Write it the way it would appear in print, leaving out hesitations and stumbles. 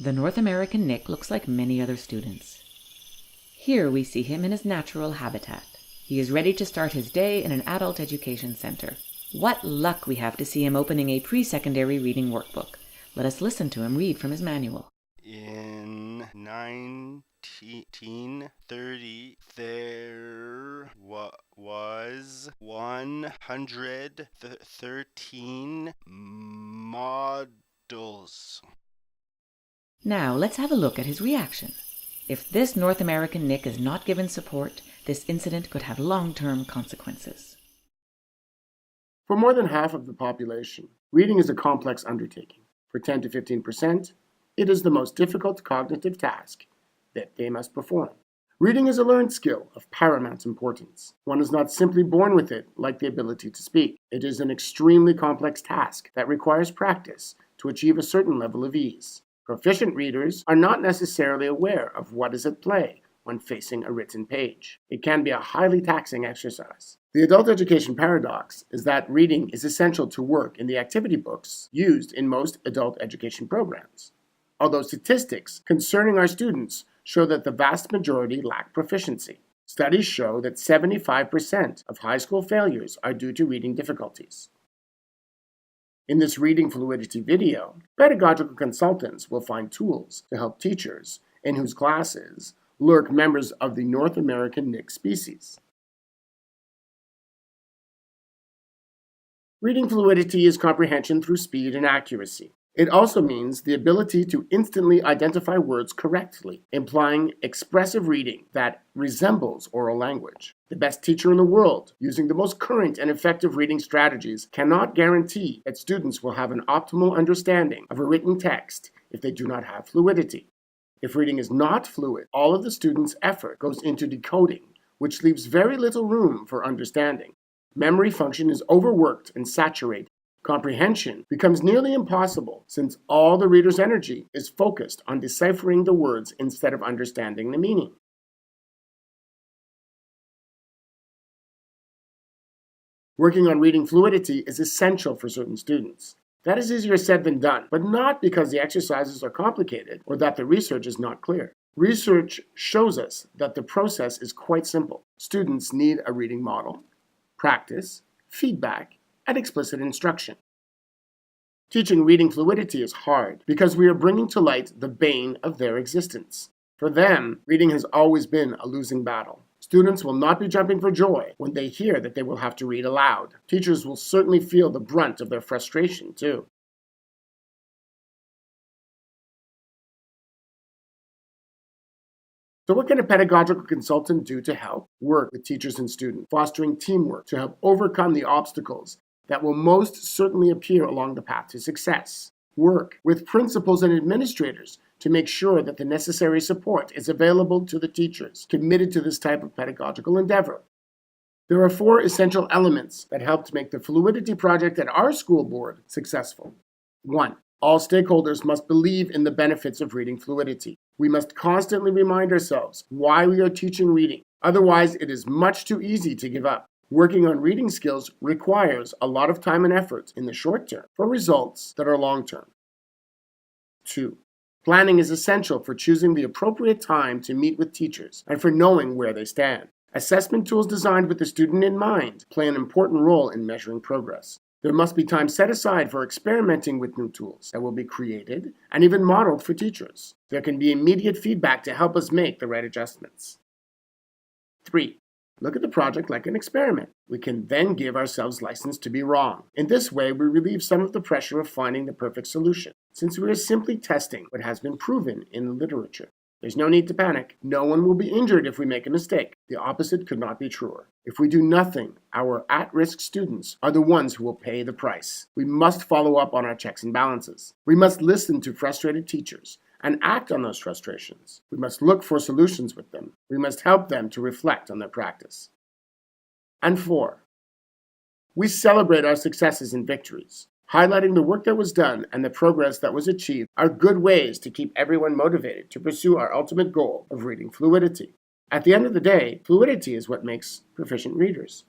The North American Nick looks like many other students. Here we see him in his natural habitat. He is ready to start his day in an adult education center. What luck we have to see him opening a pre-secondary reading workbook. Let us listen to him read from his manual. In 1930, there was 113 models. Now let's have a look at his reaction. If this North American Nick is not given support, this incident could have long-term consequences. For more than half of the population, reading is a complex undertaking. For 10 to 15%, it is the most difficult cognitive task that they must perform. Reading is a learned skill of paramount importance. One is not simply born with it, like the ability to speak. It is an extremely complex task that requires practice to achieve a certain level of ease. Proficient readers are not necessarily aware of what is at play when facing a written page. It can be a highly taxing exercise. The adult education paradox is that reading is essential to work in the activity books used in most adult education programs. Although statistics concerning our students show that the vast majority lack proficiency. Studies show that 75% of high school failures are due to reading difficulties. In this Reading Fluidity video, pedagogical consultants will find tools to help teachers in whose classes lurk members of the North American Nick species. Reading fluidity is comprehension through speed and accuracy. It also means the ability to instantly identify words correctly, implying expressive reading that resembles oral language. The best teacher in the world, using the most current and effective reading strategies, cannot guarantee that students will have an optimal understanding of a written text if they do not have fluidity. If reading is not fluid, all of the student's effort goes into decoding, which leaves very little room for understanding. Memory function is overworked and saturated. Comprehension becomes nearly impossible since all the reader's energy is focused on deciphering the words instead of understanding the meaning. Working on reading fluidity is essential for certain students. That is easier said than done, but not because the exercises are complicated or that the research is not clear. Research shows us that the process is quite simple. Students need a reading model, practice, feedback, and explicit instruction. Teaching reading fluidity is hard because we are bringing to light the bane of their existence. For them, reading has always been a losing battle. Students will not be jumping for joy when they hear that they will have to read aloud. Teachers will certainly feel the brunt of their frustration, too. So what can a pedagogical consultant do to help work with teachers and students, fostering teamwork to help overcome the obstacles that will most certainly appear along the path to success? Work with principals and administrators to make sure that the necessary support is available to the teachers committed to this type of pedagogical endeavor. There are 4 essential elements that help to make the Fluidity project at our school board successful. 1. All stakeholders must believe in the benefits of reading fluidity. We must constantly remind ourselves why we are teaching reading. Otherwise, it is much too easy to give up. Working on reading skills requires a lot of time and effort in the short term for results that are long term. 2. Planning is essential for choosing the appropriate time to meet with teachers and for knowing where they stand. Assessment tools designed with the student in mind play an important role in measuring progress. There must be time set aside for experimenting with new tools that will be created and even modeled for teachers. There can be immediate feedback to help us make the right adjustments. 3. Look at the project like an experiment. We can then give ourselves license to be wrong. In this way, we relieve some of the pressure of finding the perfect solution, since we are simply testing what has been proven in the literature. There's no need to panic. No one will be injured if we make a mistake. The opposite could not be truer. If we do nothing, our at-risk students are the ones who will pay the price. We must follow up on our checks and balances. We must listen to frustrated teachers and act on those frustrations. We must look for solutions with them. We must help them to reflect on their practice. And 4, we celebrate our successes and victories. Highlighting the work that was done and the progress that was achieved are good ways to keep everyone motivated to pursue our ultimate goal of reading fluidity. At the end of the day, fluidity is what makes proficient readers.